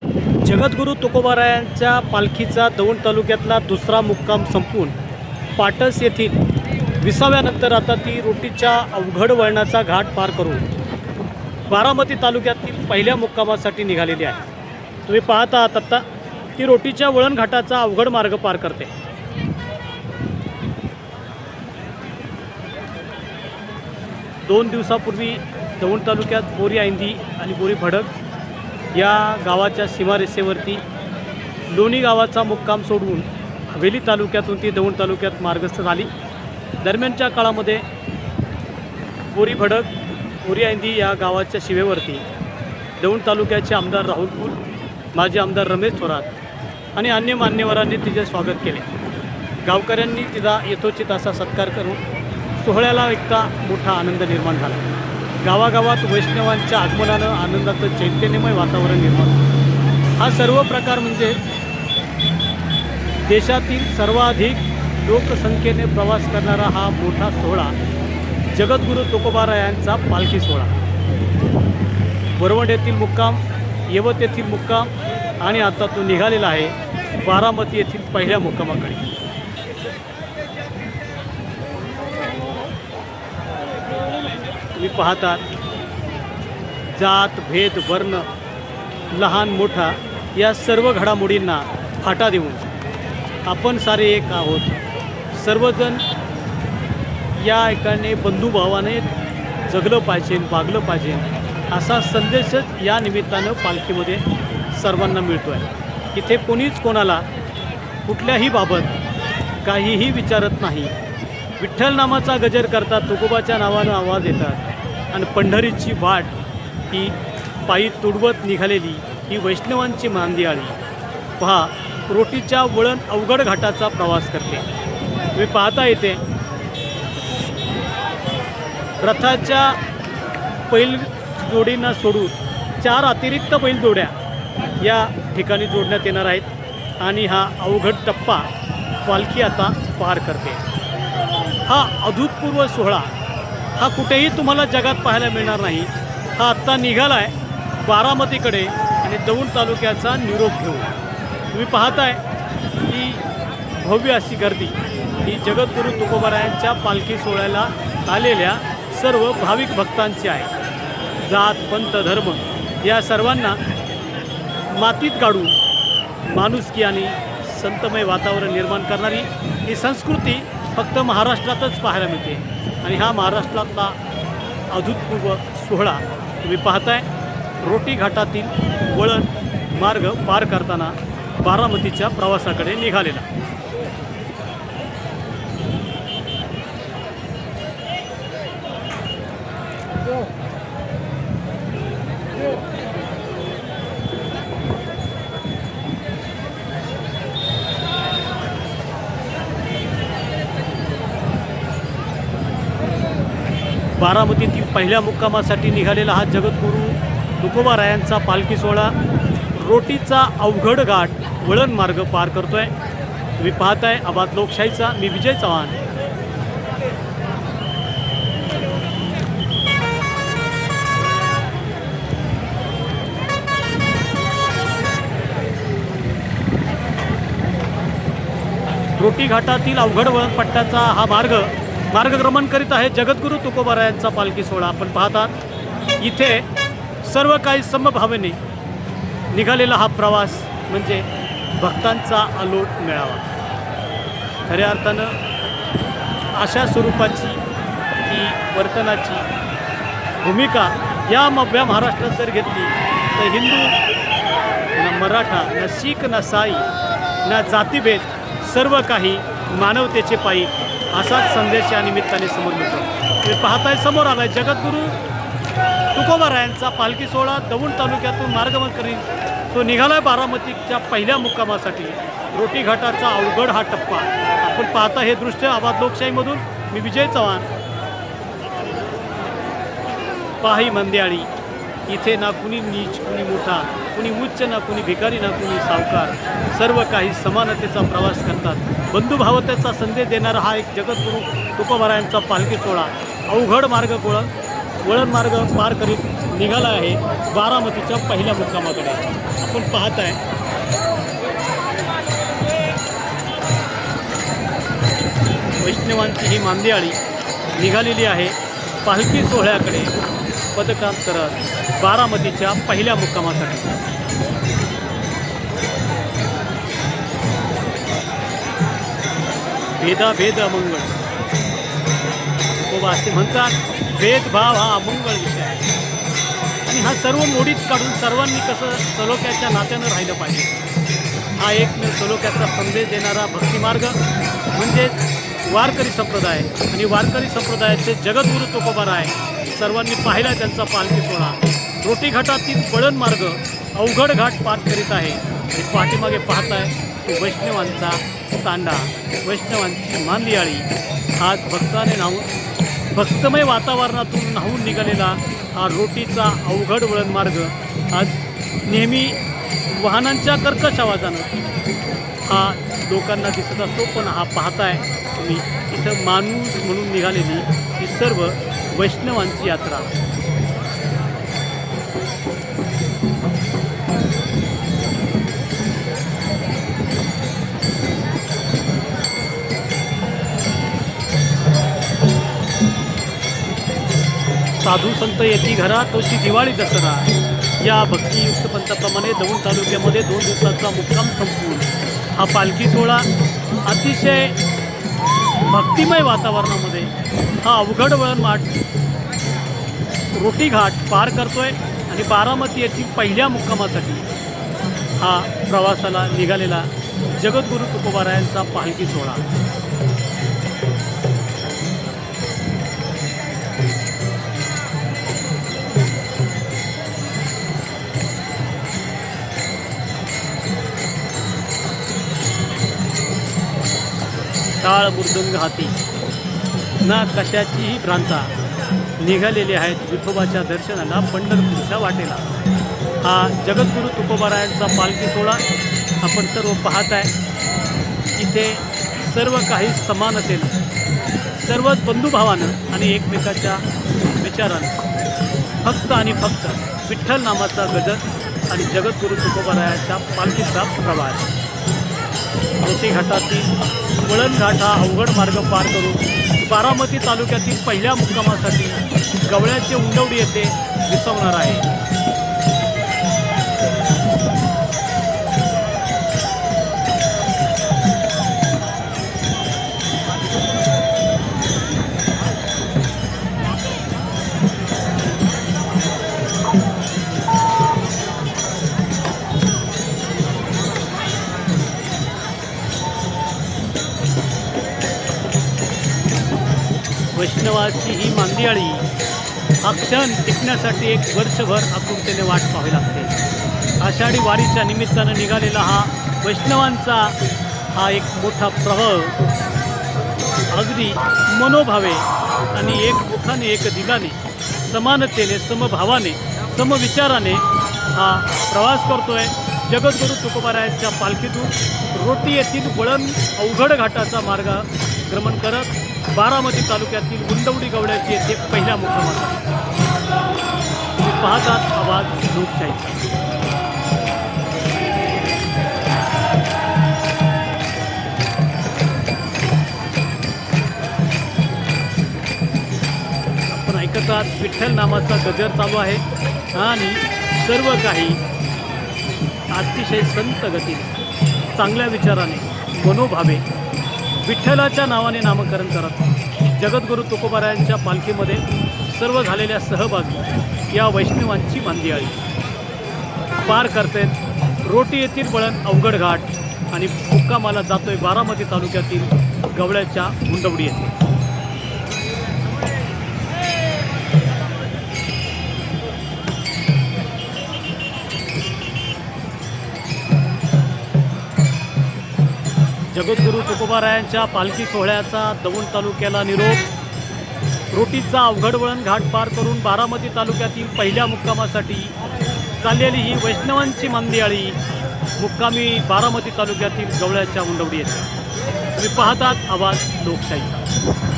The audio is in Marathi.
जगद्गुरू तुकोबारायांच्या पालखीचा दौंड तालुक्यातला दुसरा मुक्काम संपून पाटस येथील 20व्यानंतर आता ती रोटीच्या अवघड वळणाचा घाट पार करून बारामती तालुक्यातील पहिल्या मुक्कामासाठी निघालेली आहे। तुम्ही पाहत आहात आता ती रोटीच्या वळण घाटाचा अवघड मार्ग पार करते। दोन दिवसापूर्वी दौंड तालुक्यात बोरी ऐंदी आणि बोरी भडक या गावाच्या सीमारेषेवरती लोणी गावाचा मुक्काम सोडून हवेली तालुक्यातून ती दौंड तालुक्यात मार्गस्थ झाली। दरम्यानच्या काळामध्ये बोरी भडक बोरी ऐंदी या गावाच्या शिवेवरती दौंड तालुक्याचे आमदार राहुल कुल, माजी आमदार रमेश थोरात आणि अन्य मान्यवरांनी तिचे स्वागत केले। गावकऱ्यांनी तिचा यथोचित असा सत्कार करून सोहळ्याला एकदा मोठा आनंद निर्माण झाला। गावागावात वैष्णवांच्या आगमनानं आनंदाचं चैतन्यमय वातावरण निर्माण झालं। हा सर्व प्रकार म्हणजे देशातील सर्वाधिक लोकसंख्येने प्रवास करणारा हा मोठा सोहळा जगद्गुरू तुकोबारायांचा पालखी सोहळा। वरवंड येथील मुक्काम, यवत येथील मुक्काम आणि आता तो निघालेला आहे बारामती येथील पहिल्या मुक्कामाकडे। तुम्ही पाहतात जात भेद वर्ण लहान मोठा या सर्व घडामोडींना फाटा देऊन आपण सारे एक आहोत। सर्वजण या एकाने बंधुभावाने जगलं पाहिजे, वागलं पाहिजे असा संदेशच या निमित्तानं पालखीमध्ये सर्वांना मिळतो आहे। इथे कोणीच कोणाला कुठल्याही बाबत काहीही विचारत नाही। विठ्ठल नामाचा गजर करतात, तुकोबाच्या नावानं आवाज येतात आणि पंढरीची वाट ही पायी तुडवत निघालेली ही वैष्णवांची मांदियाळी पहा रोटीच्या वळण अवघड घाटाचा प्रवास करते। तुम्ही पाहता येते रथाच्या बैल जोडींना सोडून 4 अतिरिक्त बैल जोड्या या ठिकाणी जोडण्यात येणार आहेत आणि हा अवघड टप्पा पालखी आता पार करते। हा अभूतपूर्व सोहळा हा कुठेही तुम्हाला जगात पाहायला मिळणार नाही। हा आत्ता निघाला आहे बारामतीकडे आणि दौंड तालुक्याचा निरोप घेऊन। तुम्ही पाहताय की भव्य अशी गर्दी ही जगद्गुरू तुकोबारायांच्या पालखी सोहळ्याला आलेल्या सर्व भाविक भक्तांची आहे। जात पंथ धर्म या सर्वांना मातीत गाडून माणुसकी आणि संतमय वातावरण निर्माण करणारी ही संस्कृती फक्त महाराष्ट्रातच पाहायला मिळते आणि हा महाराष्ट्रातला अभूतपूर्व सोहळा तुम्ही पाहताय रोटी घाटातील वळण मार्ग पार करताना बारामतीच्या प्रवासाकडे निघालेला। बारामतीतील पहिल्या मुक्कामासाठी निघालेला हा जगद्गुरू तुकोबारायांचा पालखी सोहळा रोटीचा अवघड घाट वळण मार्ग पार करतोय। तुम्ही पाहताय आबाद लोकशाहीचा मी विजय चव्हाण। रोटी घाटातील अवघड वळणपट्ट्याचा हा मार्गक्रमण करीत आहे जगद्गुरू तुकोबारायांचा पालखी सोहळा। आपण पाहतात इथे सर्व काही समभावेने निघालेला हा प्रवास म्हणजे भक्तांचा अलोट मेळावा। खऱ्या अर्थानं अशा स्वरूपाची ही वर्तनाची भूमिका या मभ्या महाराष्ट्रात जर घेतली तर हिंदू ना मराठा ना शीख ना साई ना जातीभेद सर्व काही मानवतेचे पायी असाच संदेश या निमित्ताने समोर मिळतो। तुम्ही पाहताय समोर आलाय जगद्गुरू तुकोबारायांचा पालखी सोहळा दौंड तालुक्यातून मार्गमन करीत तो निघालाय बारामतीच्या पहिल्या मुक्कामासाठी। रोटी घाटाचा अवघड हा टप्पा आपण पाहता हे दृश्य आबाद लोकशाहीमधून मी विजय चव्हाण। पाही मंदियाळी इथे ना कुणी नीच कुणी मोठा, कुणी उच्च ना कुणी भिकारी ना कुणी सावकार, सर्व काही समानतेचा प्रवास करतात। बंधुभावतेचा संदेश देणारा हा एक जगद्गुरू तुकोबारायांचा पालखी सोहळा अवघड वळण मार्ग पार करीत निघाला आहे बारामतीच्या पहिल्या मुक्कामाकडे। आपण पाहताय वैष्णवांची ही मांदियाळी निघालेली आहे पालखी सोहळ्याकडे पदक्रम करत बारामतीच्या पहिल्या मुक्कामासाठी। भेदाभेद अमंगळ असे म्हणतात, भेदभाव हा अमंगळ विषय आहे आणि हा सर्व मोडीत काढून सर्वांनी कसं सलोख्याच्या नात्यानं राहिलं पाहिजे। हा एकमेव सलोख्याचा संदेश देणारा भक्तिमार्ग म्हणजेच वारकरी संप्रदाय आणि वारकरी संप्रदायाचे जगद्गुरू तुकोबाराय सर्वांनी पाहिला त्यांचा पालखी सोहळा रोटी घाटातील वळण मार्ग अवघड घाट पार करीत आहे आणि पाठीमागे पाहताय की वैष्णवांचा तांडा, वैष्णवांची मांदियाळी आज भक्ताने न्हावून भक्तमय वातावरणातून न्हावून निघालेला हा रोटीचा अवघड वळण मार्ग आज नेहमी वाहनांच्या कर्कश आवाजानं हा लोकांना दिसत असतो, पण हा पाहताय तुम्ही इथं माणूस म्हणून निघालेली ही सर्व वैष्णवांची यात्रा। साधू संत येती घरा तोची दिवाळी दसरा या भक्तियुक्त पंथाप्रमाणे दौंड तालुक्यामध्ये 2 दिवसाचा मुक्काम संपवून हा पालखी सोहळा अतिशय भक्तिमय वातावरणामध्ये हा अवघड वळण मार्ग रोटी घाट पार करतोय आणि बारामती येथील पहिल्या मुक्कामासाठी हा प्रवासाला निघालेला जगद्गुरू तुकोबारायांचा पालखी सोहळा। टाळ मृदंग हाती ना कशाचीही भ्रांता निघालेले आहेत विठोबाच्या दर्शनाला पंढरपूरच्या वाटेला। हा जगद्गुरू तुकोबारायांचा पालखी सोहळा आपण सर्व पाहत आहे। इथे सर्व काही समानतेनं सर्वच बंधुभावानं आणि एकमेकाच्या विचारानं फक्त आणि फक्त विठ्ठल नामाचा गजर आणि जगद्गुरू तुकोबारायांच्या पालखीचा प्रवास। रोटी घाटातील वळण घाट हा अवघड मार्ग पार करून बारामती तालुक्यातील पहिल्या मुक्कामासाठी गवळ्याचे उंडवडी येथे विसवणार आहे। वैष्णवाची ही मांदियाळी हा क्षण टिकण्यासाठी एक वर्षभर आतुरतेने वाट पाहावी लागते। आषाढी वारीच्या निमित्तानं निघालेला हा वैष्णवांचा हा एक मोठा प्रवाह अगदी मनोभावे आणि एक मुखाने एक दिलाने समानतेने समभावाने समविचाराने हा प्रवास करतोय। जगद्गुरू तुकोबारायांच्या पालखीतून रोटी येथील वळण अवघड घाटाचा मार्ग क्रमण करत बारामती तालुक्यातील उंडवडी गवळ्याची येथे पहिल्या मुक्कामासाठी। तुम्ही पाहतात आवाज लोकशाहीचा। आपण ऐकतात विठ्ठल नामाचा गजर चालू आहे आणि सर्व काही अतिशय संत गतीने चांगल्या विचाराने मनोभावे विठ्ठलाच्या नावाने नामकरण करत जगद्गुरू तुकोबारायांच्या पालखीमध्ये सर्व झालेल्या सहभागी या वैष्णवांची मांदियाळी पार करतात रोटी येथील वळण अवघड घाट आणि मुक्कामाला जातोय बारामती तालुक्यातील गवळ्याच्या उंडवडी येथे। जगद्गुरू तुकोबारायांच्या पालखी सोहळ्याचा दौंड तालुक्याला निरोप। रोटीचा अवघड वळण घाट पार करून बारामती तालुक्यातील पहिल्या मुक्कामासाठी चाललेली ही वैष्णवांची मांदियाळी मुक्कामी बारामती तालुक्यातील गवळ्याच्या उंडवडी येथे। तुम्ही पाहतात आवाज लोकशाहीचा।